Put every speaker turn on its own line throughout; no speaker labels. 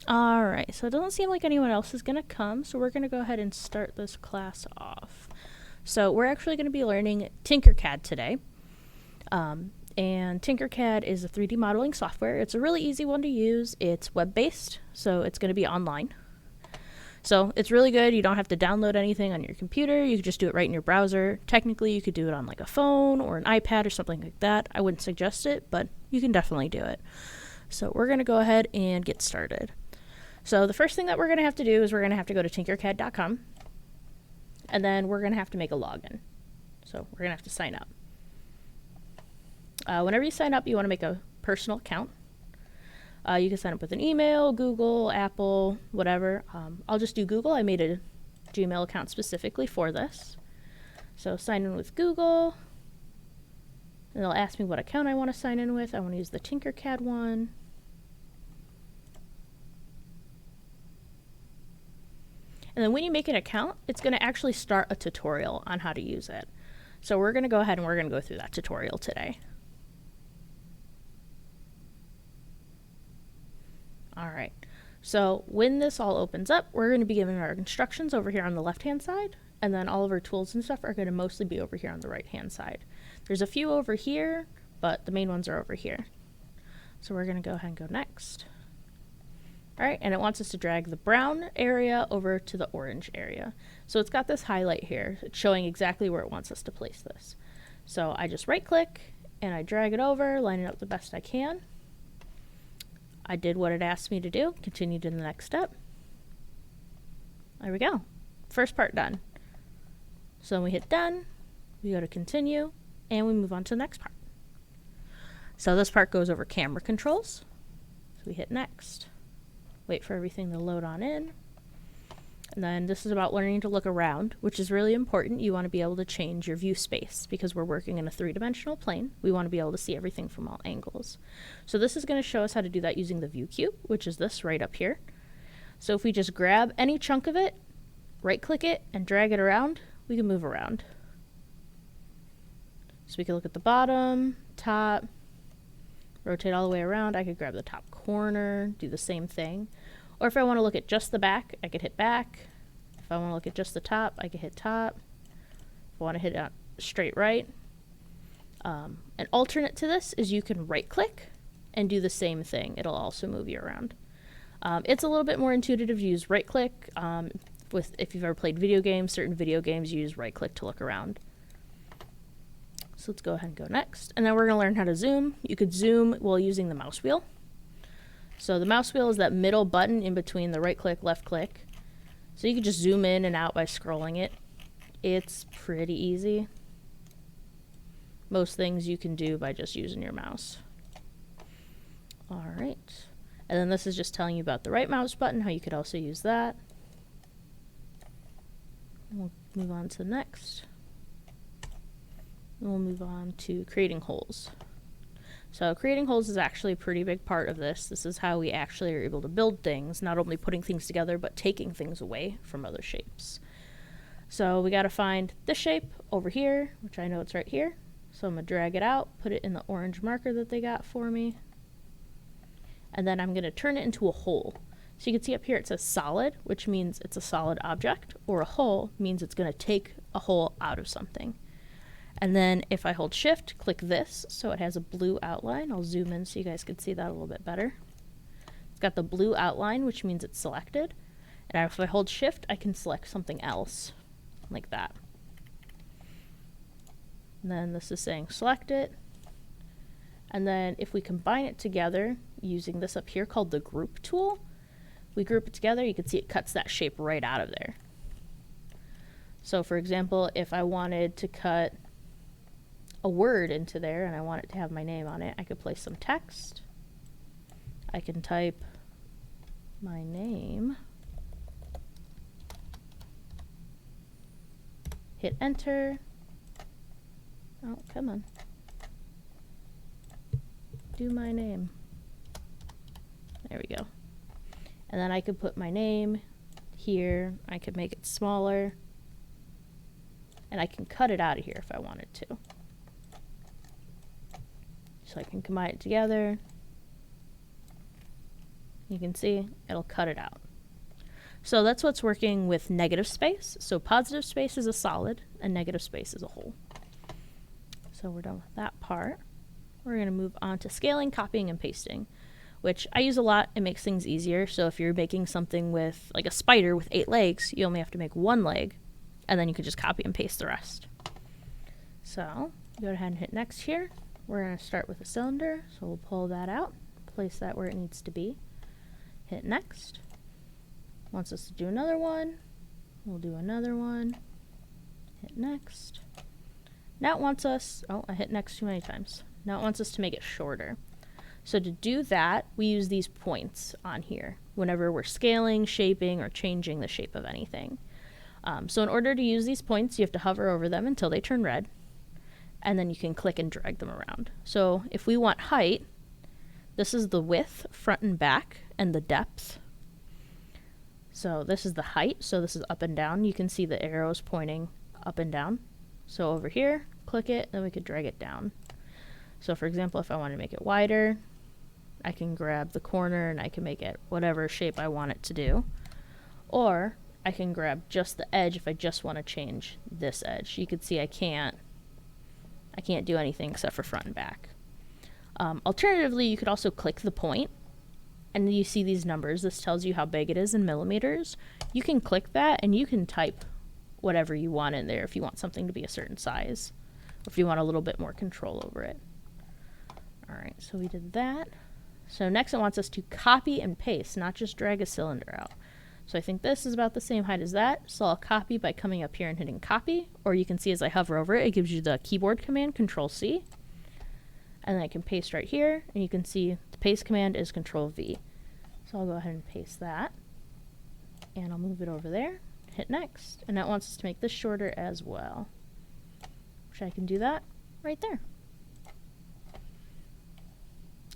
Alright, so it doesn't seem like anyone else is going to come, so we're going to go ahead and start this class off. So we're actually going to be learning Tinkercad today. And Tinkercad is a 3D modeling software. It's a really easy one to use. It's web-based, so it's going to be online. So it's really good. You don't have to download anything on your computer. You can just do it right in your browser. Technically, you could do it on like a phone or an iPad or something like that. I wouldn't suggest it, but you can definitely do it. So we're going to go ahead and get started. So the first thing that we're going to have to do is we're going to have to go to tinkercad.com, and then we're going to have to make a login. So we're going to have to sign up. Whenever you sign up, you want to make a personal account. You can sign up with an email, Google, Apple, whatever. I'll just do Google. I made a Gmail account specifically for this. So sign in with Google. And they'll ask me what account I want to sign in with. I want to use the Tinkercad one. And then when you make an account, it's going to actually start a tutorial on how to use it. So we're going to go ahead and we're going to go through that tutorial today. All right, so when this all opens up, we're going to be given our instructions over here on the left-hand side, and then all of our tools and stuff are going to mostly be over here on the right-hand side. There's a few over here, but the main ones are over here. So we're going to go ahead and go next. All right, and it wants us to drag the brown area over to the orange area. So it's got this highlight here. It's showing exactly where it wants us to place this. So I just right-click, and I drag it over, line it up the best I can. I did what it asked me to do, continue to the next step. There we go. First part done. So when we hit done, we go to continue, and we move on to the next part. So this part goes over camera controls. So we hit next. Wait for everything to load on in. And then this is about learning to look around, which is really important. You want to be able to change your view space because we're working in a three-dimensional plane. We want to be able to see everything from all angles. So this is going to show us how to do that using the view cube, which is this right up here. So if we just grab any chunk of it, right-click it, and drag it around, we can move around. So we can look at the bottom, top, rotate all the way around. I could grab the top corner, do the same thing. Or if I want to look at just the back, I could hit back. If I want to look at just the top, I could hit top. If I want to hit it straight right. An alternate to this is you can right-click and do the same thing. It'll also move you around. It's a little bit more intuitive to use right-click. If you've ever played video games, certain video games use right-click to look around. So let's go ahead and go next. And then we're going to learn how to zoom. You could zoom while using the mouse wheel. So the mouse wheel is that middle button in between the right click, left click. So you can just zoom in and out by scrolling it. It's pretty easy. Most things you can do by just using your mouse. All right. And then this is just telling you about the right mouse button, how you could also use that. We'll move on to the next. And we'll move on to creating holes. So creating holes is actually a pretty big part of this. This is how we actually are able to build things, not only putting things together, but taking things away from other shapes. So we got to find this shape over here, which I know it's right here. So I'm going to drag it out, put it in the orange marker that they got for me. And then I'm going to turn it into a hole. So you can see up here it says solid, which means it's a solid object, or a hole means it's going to take a hole out of something. And then if I hold shift, click this, so it has a blue outline. I'll zoom in so you guys can see that a little bit better. It's got the blue outline, which means it's selected. And if I hold shift, I can select something else, like that. And then this is saying select it. And then if we combine it together using this up here called the group tool, we group it together, you can see it cuts that shape right out of there. So for example, if I wanted to cut a word into there and I want it to have my name on it, I could place some text. I can type my name, hit enter. Oh, come on. Do my name. There we go. And then I could put my name here. I could make it smaller. And I can cut it out of here if I wanted to. So I can combine it together. You can see it'll cut it out. So that's what's working with negative space. So positive space is a solid and negative space is a hole. So we're done with that part. We're going to move on to scaling, copying, and pasting, which I use a lot. It makes things easier. So if you're making something with like a spider with 8 legs, you only have to make 1 leg, and then you can just copy and paste the rest. So go ahead and hit next here. We're going to start with a cylinder. So we'll pull that out, place that where it needs to be. Hit next. Wants us to do another one. We'll do another one. Hit next. Now it wants us, oh, I hit next too many times. Now it wants us to make it shorter. So to do that, we use these points on here whenever we're scaling, shaping, or changing the shape of anything. So in order to use these points, you have to hover over them until they turn red, and then you can click and drag them around. So if we want height, this is the width, front and back, and the depth. So this is the height, so this is up and down. You can see the arrows pointing up and down. So over here, click it, then we could drag it down. So for example, if I want to make it wider, I can grab the corner and I can make it whatever shape I want it to do. Or I can grab just the edge if I just want to change this edge. You can see I can't do anything except for front and back. Alternatively, you could also click the point, and you see these numbers. This tells you how big it is in millimeters. You can click that and you can type whatever you want in there if you want something to be a certain size, or if you want a little bit more control over it. All right, so we did that. So next it wants us to copy and paste, not just drag a cylinder out. So I think this is about the same height as that, so I'll copy by coming up here and hitting copy, or you can see as I hover over it, it gives you the keyboard command, Control-C, and then I can paste right here, and you can see the paste command is Control-V. So I'll go ahead and paste that, and I'll move it over there, hit next, and that wants us to make this shorter as well, which I can do that right there.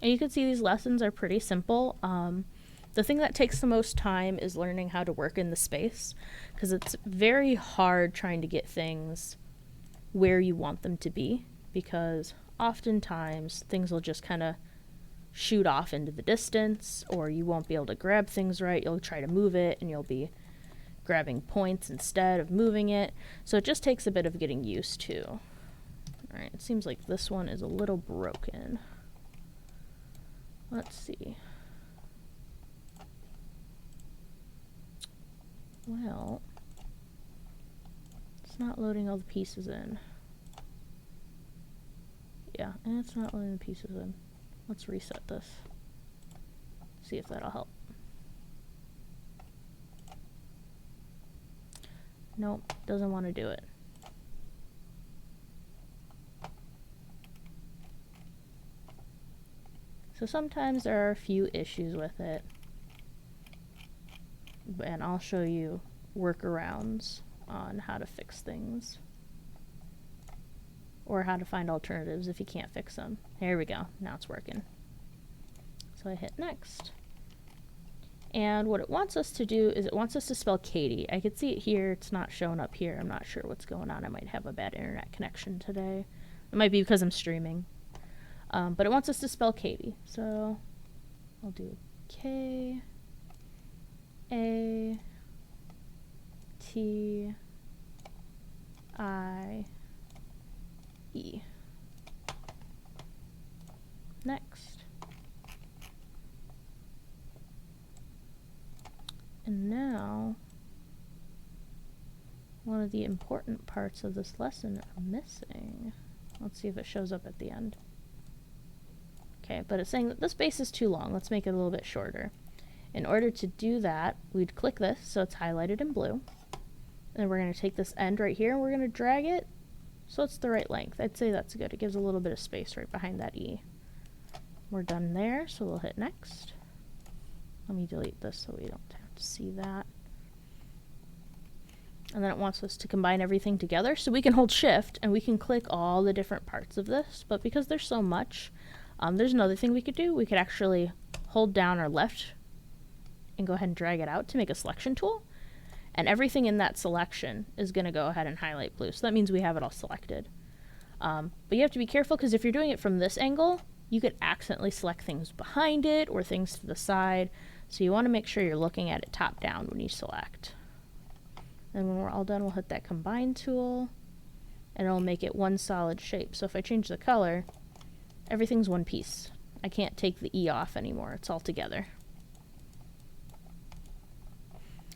And you can see these lessons are pretty simple. The thing that takes the most time is learning how to work in the space, because it's very hard trying to get things where you want them to be, because oftentimes things will just kind of shoot off into the distance, or you won't be able to grab things right. You'll try to move it and you'll be grabbing points instead of moving it. So it just takes a bit of getting used to. All right, it seems like this one is a little broken. Let's see. Well, it's not loading all the pieces in. Yeah, and it's not loading the pieces in. Let's reset this. See if that'll help. Nope, doesn't want to do it. So sometimes there are a few issues with it, and I'll show you workarounds on how to fix things, or how to find alternatives if you can't fix them. There we go, now it's working. So I hit next. And what it wants us to do is it wants us to spell Katie. I can see it here, it's not showing up here. I'm not sure what's going on. I might have a bad internet connection today. It might be because I'm streaming. But it wants us to spell Katie. So I'll do K-A-T-I-E. Next. And now, one of the important parts of this lesson are missing. Let's see if it shows up at the end. Okay, but it's saying that the space is too long. Let's make it a little bit shorter. In order to do that, we'd click this so it's highlighted in blue. And we're going to take this end right here and we're going to drag it so it's the right length. I'd say that's good. It gives a little bit of space right behind that E. We're done there, so we'll hit next. Let me delete this so we don't have to see that. And then it wants us to combine everything together. So we can hold shift and we can click all the different parts of this, but because there's so much, there's another thing we could do. We could actually hold down our left and go ahead and drag it out to make a selection tool. And everything in that selection is going to go ahead and highlight blue. So that means we have it all selected. But you have to be careful because if you're doing it from this angle, you could accidentally select things behind it or things to the side. So you want to make sure you're looking at it top down when you select. And when we're all done, we'll hit that combine tool and it'll make it one solid shape. So if I change the color, everything's one piece. I can't take the E off anymore. It's all together.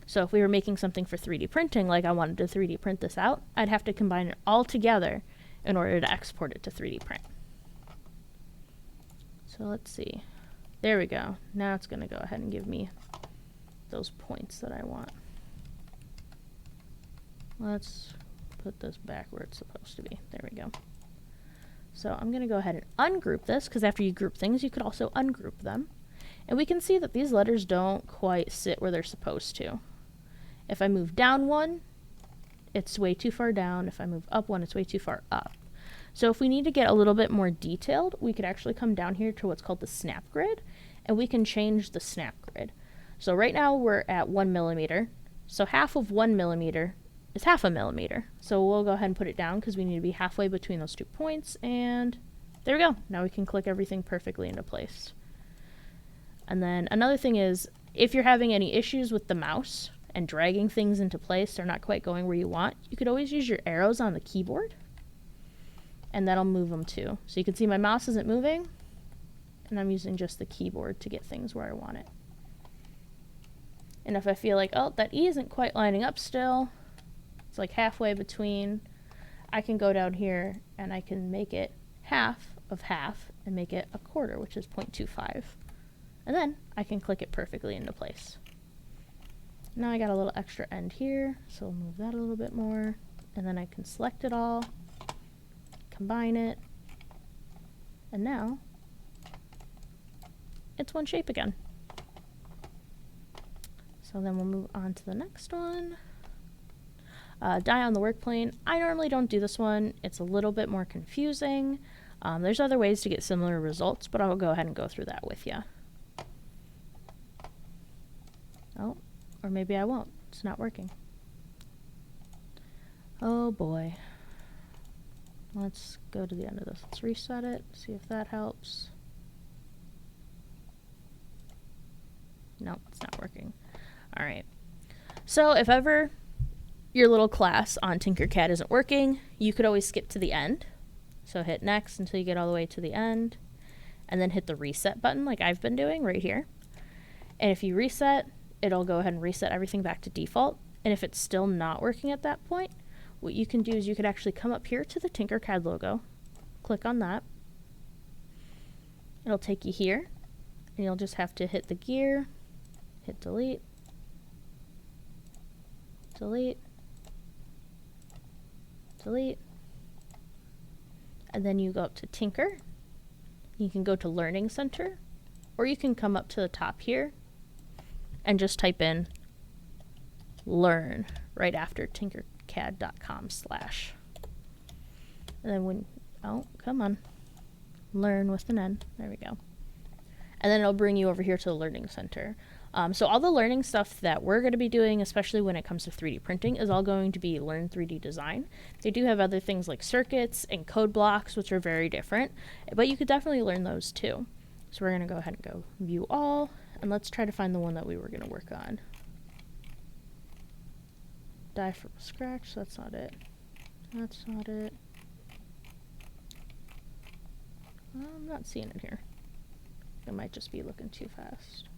So if we were making something for 3D printing, like I wanted to 3D print this out, I'd have to combine it all together in order to export it to 3D print. So let's see. There we go. Now it's going to go ahead and give me those points that I want. Let's put this back where it's supposed to be. There we go. So I'm going to go ahead and ungroup this, because after you group things, you could also ungroup them. And we can see that these letters don't quite sit where they're supposed to. If I move down one, it's way too far down. If I move up one, it's way too far up. So if we need to get a little bit more detailed, we could actually come down here to what's called the snap grid, and we can change the snap grid. So right now we're at 1 millimeter. So half of 1 millimeter is half a millimeter. So we'll go ahead and put it down because we need to be halfway between those 2 points, and there we go. Now we can click everything perfectly into place. And then another thing is, if you're having any issues with the mouse and dragging things into place, they're not quite going where you want, you could always use your arrows on the keyboard, and that'll move them too. So you can see my mouse isn't moving, and I'm using just the keyboard to get things where I want it. And if I feel like, oh, that E isn't quite lining up still, it's like halfway between, I can go down here and I can make it half of half and make it a quarter, which is 0.25. And then I can click it perfectly into place. Now I got a little extra end here, so we'll move that a little bit more, and then I can select it all, combine it, and now it's one shape again. So then we'll move on to the next one. Die on the work plane. I normally don't do this one. It's a little bit more confusing. There's other ways to get similar results, but I'll go ahead and go through that with you. Oh, or maybe I won't. It's not working. Oh boy. Let's go to the end of this. Let's reset it, see if that helps. No, it's not working. All right. So if ever your little class on Tinkercad isn't working, you could always skip to the end. So hit next until you get all the way to the end, and then hit the reset button like I've been doing right here. And if you reset, it'll go ahead and reset everything back to default. And if it's still not working at that point, what you can do is you could actually come up here to the Tinkercad logo, click on that. It'll take you here, and you'll just have to hit the gear, hit delete, delete, delete, and then you go up to Tinker. You can go to Learning Center, or you can come up to the top here and just type in learn right after tinkercad.com/. And then when, oh, come on, learn with an N, there we go. And then it'll bring you over here to the Learning Center. So all the learning stuff that we're going to be doing, especially when it comes to 3D printing, is all going to be Learn 3D Design. They do have other things like circuits and code blocks, which are very different, but you could definitely learn those too. So we're going to go ahead and go View All, and let's try to find the one that we were going to work on. Die from scratch, that's not it. That's not it. I'm not seeing it here. I might just be looking too fast.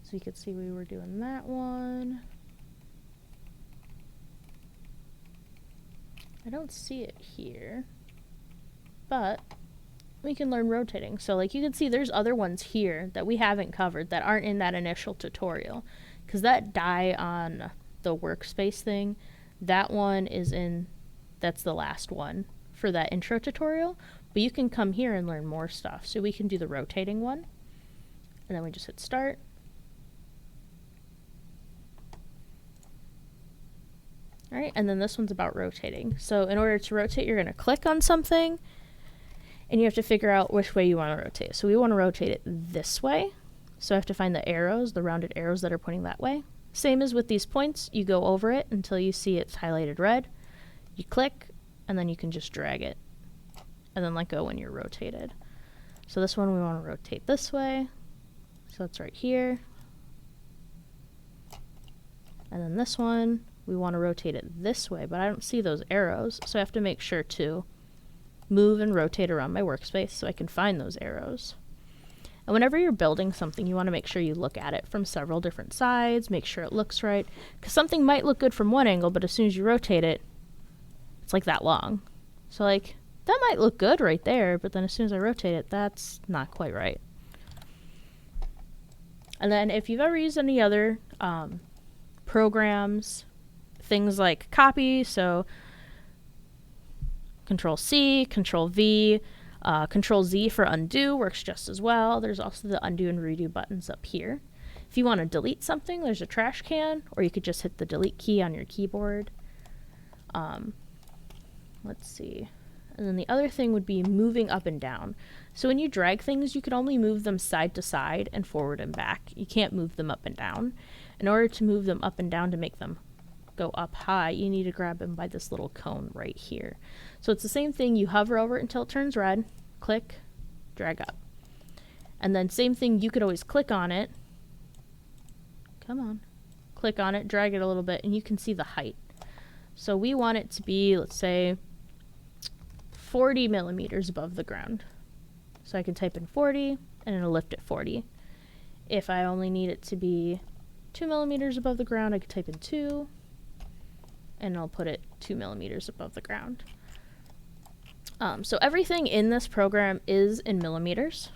So you could see we were doing that one. I don't see it here, but we can learn rotating. So like you can see there's other ones here that we haven't covered that aren't in that initial tutorial, because that die on the workspace thing, that one is in, that's the last one for that intro tutorial, but you can come here and learn more stuff. So we can do the rotating one, and then we just hit start. All right, and then this one's about rotating. So in order to rotate, you're going to click on something, and you have to figure out which way you want to rotate. So we want to rotate it this way. So I have to find the arrows, the rounded arrows that are pointing that way. Same as with these points, you go over it until you see it's highlighted red. You click, and then you can just drag it, and then let go when you're rotated. So this one we want to rotate this way. So it's right here. And then this one, we want to rotate it this way, but I don't see those arrows, so I have to make sure to move and rotate around my workspace so I can find those arrows. And whenever you're building something, you want to make sure you look at it from several different sides, make sure it looks right, because something might look good from one angle, but as soon as you rotate it, it's like that long. So like, that might look good right there, but then as soon as I rotate it, that's not quite right. And then if you've ever used any other programs, things like copy, so Control C, Control V, Control Z for undo works just as well. There's also the undo and redo buttons up here. If you want to delete something, there's a trash can, or you could just hit the delete key on your keyboard. Let's see. And then the other thing would be moving up and down. So when you drag things, you can only move them side to side and forward and back. You can't move them up and down. In order to move them up and down to make them go up high, you need to grab them by this little cone right here. So it's the same thing. You hover over it until it turns red, click, drag up. And then same thing, you could always click on it. Come on. Click on it, drag it a little bit, and you can see the height. So we want it to be, let's say, 40 millimeters above the ground. So I can type in 40 and it'll lift at 40. If I only need it to be 2 millimeters above the ground, I could type in 2 and I'll put it 2 millimeters above the ground. So everything in this program is in millimeters,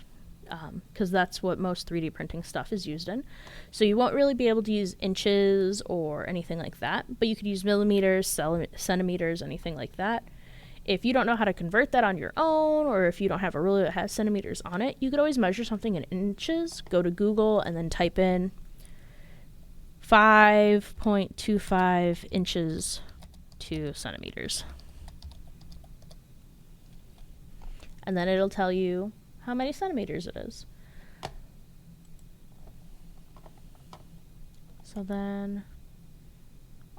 because that's what most 3D printing stuff is used in. So you won't really be able to use inches or anything like that, but you could use millimeters, centimeters, anything like that. If you don't know how to convert that on your own, or if you don't have a ruler that has centimeters on it, you could always measure something in inches. Go to Google and then type in 5.25 inches to centimeters. And then it'll tell you how many centimeters it is. So then,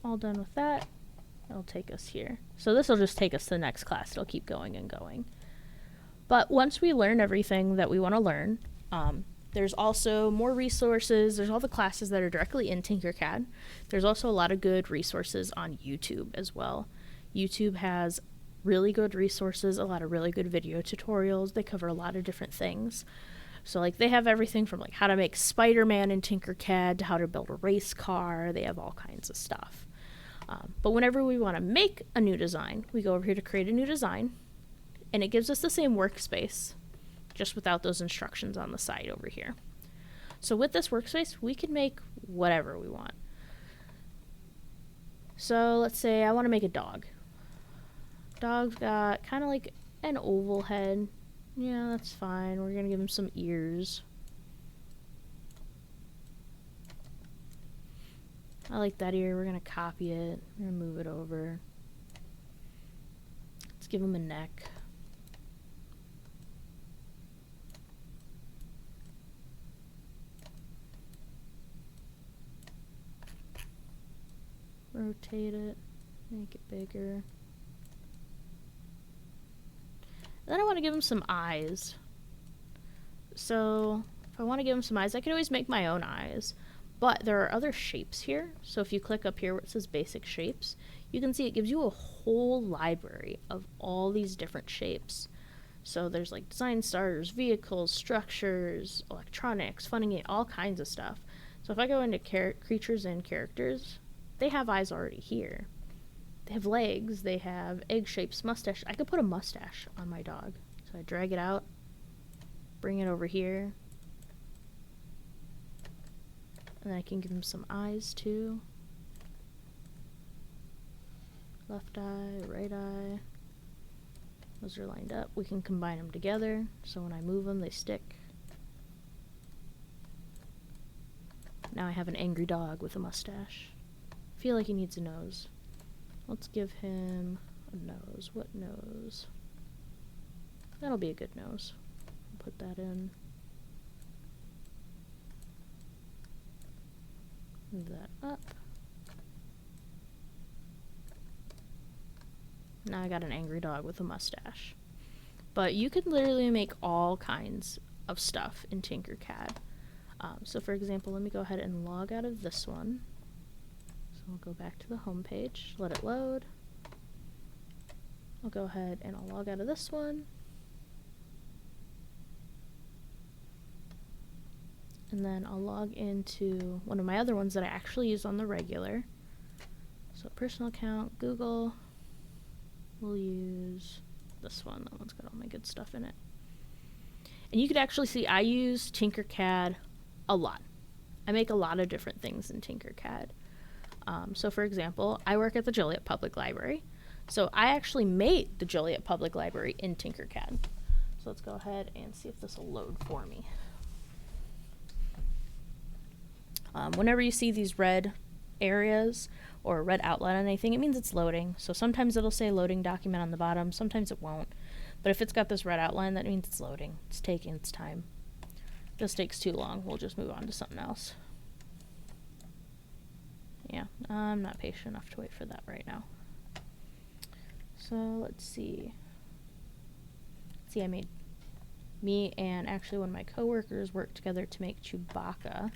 all done with that, it'll take us here. So this will just take us to the next class. It'll keep going and going. But once we learn everything that we want to learn, there's also more resources. There's all the classes that are directly in Tinkercad. There's also a lot of good resources on YouTube as well. YouTube has really good resources, a lot of really good video tutorials. They cover a lot of different things. So like they have everything from like how to make Spider-Man in Tinkercad to how to build a race car. They have all kinds of stuff. But whenever we want to make a new design, we go over here to create a new design, and it gives us the same workspace, just without those instructions on the side over here. So with this workspace, we can make whatever we want. So let's say I want to make a dog. Dog's got kind of like an oval head. Yeah, that's fine. We're going to give him some ears. I like that ear. We're going to copy it. We're going to move it over. Let's give him a neck. Rotate it. Make it bigger. And then I want to give him some eyes. So if I want to give him some eyes, I could always make my own eyes. But there are other shapes here. So if you click up here where it says basic shapes, you can see it gives you a whole library of all these different shapes. So there's like design starters, vehicles, structures, electronics, funding, all kinds of stuff. So if I go into creatures and characters, they have eyes already here. They have legs, they have egg shapes, mustache. I could put a mustache on my dog. So I drag it out, bring it over here, and then I can give him some eyes too. Left eye, right eye. Those are lined up. We can combine them together, so when I move them, they stick. Now I have an angry dog with a mustache. I feel like he needs a nose. Let's give him a nose. What nose? That'll be a good nose. Put that in. Move that up. Now I got an angry dog with a mustache. But you can literally make all kinds of stuff in Tinkercad. So for example, let me go ahead and log out of this one. So we'll go back to the home page, let it load. I'll go ahead and I'll log out of this one. And then I'll log into one of my other ones that I actually use on the regular. So personal account, Google. We'll use this one. That one's got all my good stuff in it. And you could actually see I use Tinkercad a lot. I make a lot of different things in Tinkercad. So for example, I work at the Joliet Public Library. So I actually made the Joliet Public Library in Tinkercad. So let's go ahead and see if this will load for me. Whenever you see these red areas or a red outline on anything, it means it's loading. So sometimes it'll say loading document on the bottom, sometimes it won't. But if it's got this red outline, that means it's loading. It's taking its time. If this takes too long, we'll just move on to something else. Yeah, I'm not patient enough to wait for that right now. So let's see. See, I made, me and actually one of my coworkers worked together to make Chewbacca.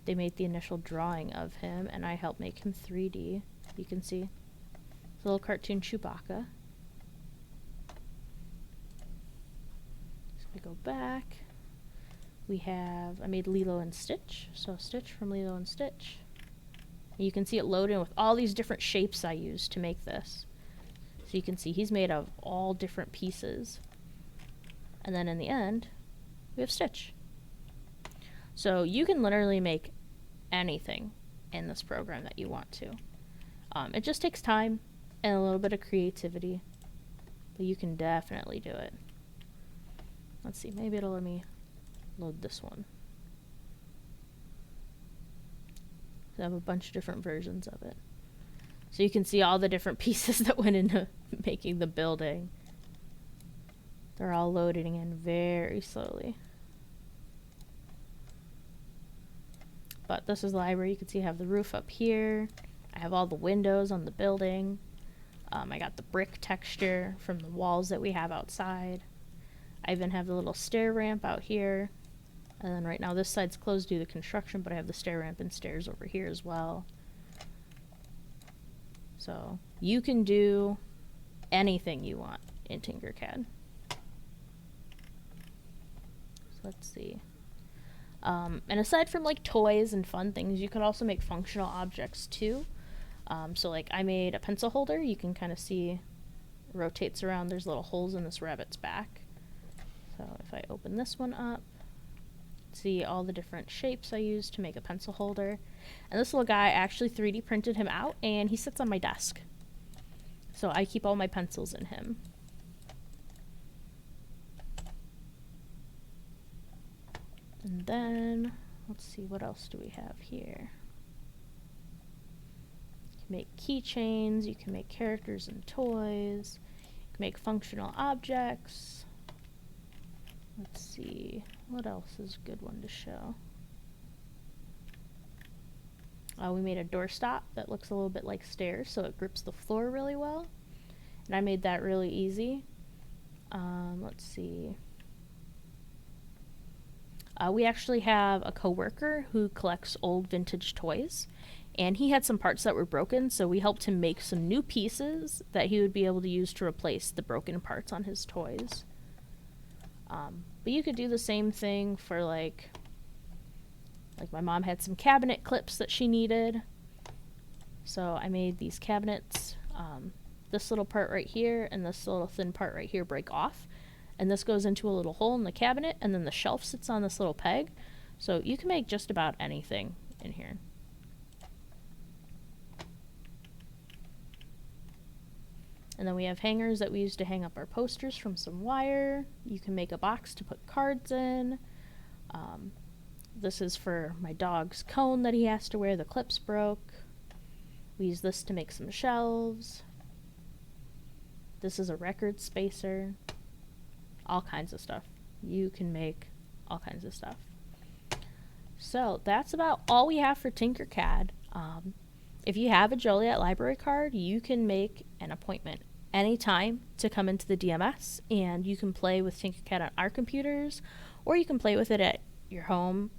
They made the initial drawing of him, and I helped make him 3D. You can see it's a little cartoon Chewbacca. So we go back. I made Lilo and Stitch. So Stitch from Lilo and Stitch. And you can see it loading with all these different shapes I used to make this. So you can see he's made of all different pieces. And then in the end, we have Stitch. So you can literally make anything in this program that you want to. It just takes time and a little bit of creativity, but you can definitely do it. Let's see, maybe it'll let me load this one. I have a bunch of different versions of it. So you can see all the different pieces that went into making the building. They're all loading in very slowly. But this is the library. You can see I have the roof up here. I have all the windows on the building. I got the brick texture from the walls that we have outside. I even have the little stair ramp out here. And then right now this side's closed due to construction, but I have the stair ramp and stairs over here as well. So you can do anything you want in Tinkercad. So let's see. And aside from like toys and fun things, you could also make functional objects too. So like I made a pencil holder. You can kind of see it rotates around. There's little holes in this rabbit's back. So if I open this one up, see all the different shapes I used to make a pencil holder. And this little guy, I actually 3D printed him out, and he sits on my desk. So I keep all my pencils in him. And then, let's see, what else do we have here? You can make keychains, you can make characters and toys, you can make functional objects. Let's see, what else is a good one to show? We made a doorstop that looks a little bit like stairs, so it grips the floor really well. And I made that really easy. Let's see. We actually have a coworker who collects old vintage toys, and he had some parts that were broken, so we helped him make some new pieces that he would be able to use to replace the broken parts on his toys. But you could do the same thing for like my mom had some cabinet clips that she needed. So I made these cabinets. This little part right here and this little thin part right here break off. And this goes into a little hole in the cabinet, and then the shelf sits on this little peg. So you can make just about anything in here. And then we have hangers that we use to hang up our posters from some wire. You can make a box to put cards in. This is for my dog's cone that he has to wear. The clips broke. We use this to make some shelves. This is a record spacer. All kinds of stuff. You can make all kinds of stuff. So that's about all we have for Tinkercad. If you have a Joliet library card, you can make an appointment anytime to come into the DMS, and you can play with Tinkercad on our computers, or you can play with it at your home.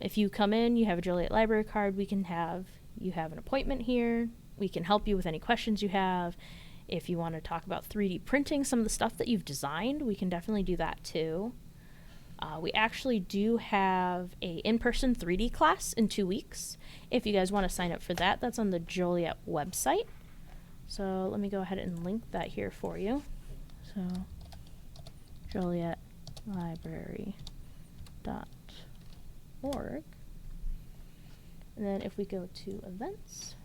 If you come in, you have a Joliet library card, you have an appointment here. We can help you with any questions you have. If you want to talk about 3D printing some of the stuff that you've designed, we can definitely do that too. We actually do have a in-person 3D class in 2 weeks. If you guys want to sign up for that, that's on the Joliet website. So let me go ahead and link that here for you. So JolietLibrary.org. And then if we go to events,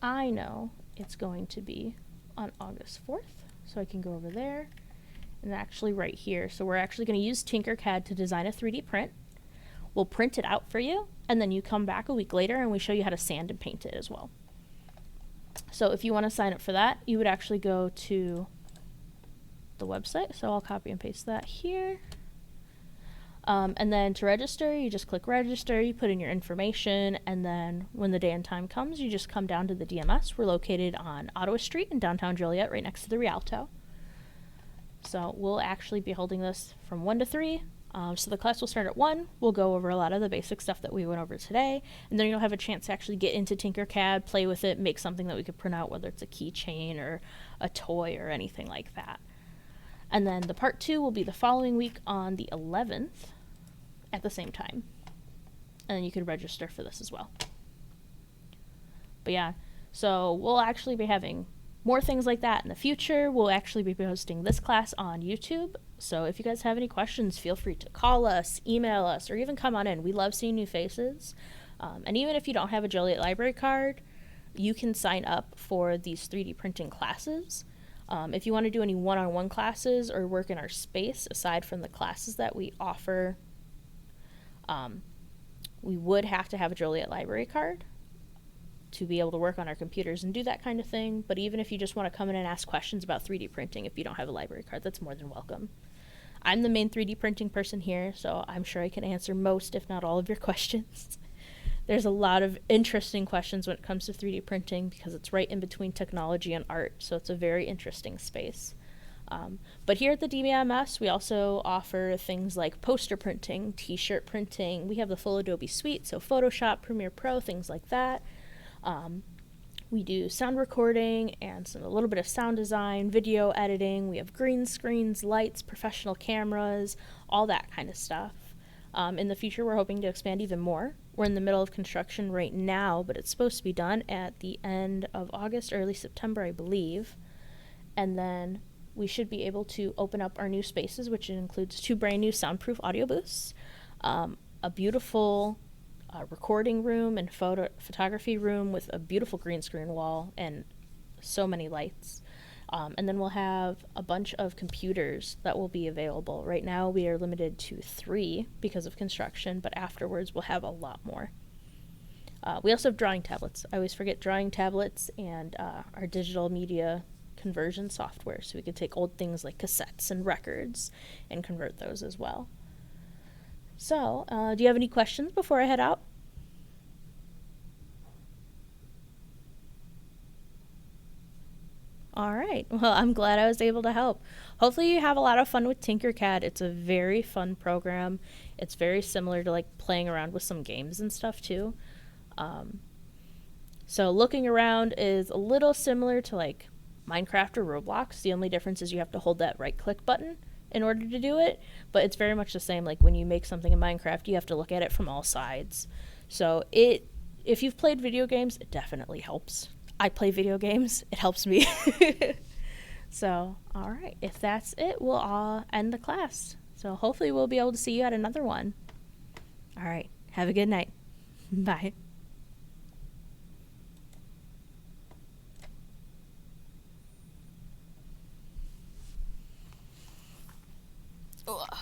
I know it's going to be on August 4th. So I can go over there and actually right here. So we're actually going to use Tinkercad to design a 3D print. We'll print it out for you, and then you come back a week later and we show you how to sand and paint it as well. So if you want to sign up for that, you would actually go to the website. So I'll copy and paste that here. And then to register, you just click register, you put in your information, and then when the day and time comes, you just come down to the DMS. We're located on Ottawa Street in downtown Joliet, right next to the Rialto. So we'll actually be holding this from 1 to 3. So the class will start at 1. We'll go over a lot of the basic stuff that we went over today, and then you'll have a chance to actually get into Tinkercad, play with it, make something that we could print out, whether it's a keychain or a toy or anything like that. And then the part 2 will be the following week on the 11th at the same time. And then you could register for this as well. But yeah, so we'll actually be having more things like that in the future. We'll actually be posting this class on YouTube. So if you guys have any questions, feel free to call us, email us, or even come on in. We love seeing new faces. And even if you don't have a Joliet library card, you can sign up for these 3D printing classes. If you want to do any one-on-one classes or work in our space, aside from the classes that we offer, we would have to have a Joliet library card to be able to work on our computers and do that kind of thing. But even if you just want to come in and ask questions about 3D printing, if you don't have a library card, that's more than welcome. I'm the main 3D printing person here, so I'm sure I can answer most, if not all, of your questions. There's a lot of interesting questions when it comes to 3D printing because it's right in between technology and art, so it's a very interesting space. But here at the DMS, we also offer things like poster printing, t-shirt printing. We have the full Adobe suite, so Photoshop, Premiere Pro, things like that. We do sound recording and a little bit of sound design, video editing. We have green screens, lights, professional cameras, all that kind of stuff. In the future, we're hoping to expand even more. We're in the middle of construction right now, but it's supposed to be done at the end of August, early September, I believe. And then we should be able to open up our new spaces, which includes 2 brand new soundproof audio booths, a beautiful recording room and photography room with a beautiful green screen wall and so many lights. And then we'll have a bunch of computers that will be available. Right now we are limited to 3 because of construction, but afterwards we'll have a lot more. We also have drawing tablets. I always forget drawing tablets and our digital media conversion software, so we can take old things like cassettes and records and convert those as well. So, do you have any questions before I head out? All right. Well, I'm glad I was able to help. Hopefully you have a lot of fun with Tinkercad. It's a very fun program. It's very similar to like playing around with some games and stuff too. So looking around is a little similar to like Minecraft or Roblox. The only difference is you have to hold that right click button in order to do it, but it's very much the same. Like when you make something in Minecraft, you have to look at it from all sides. So if you've played video games, it definitely helps. I play video games, it helps me. So, all right, if that's it, we'll all end the class. So hopefully we'll be able to see you at another one. All right, have a good night. Bye. Ugh.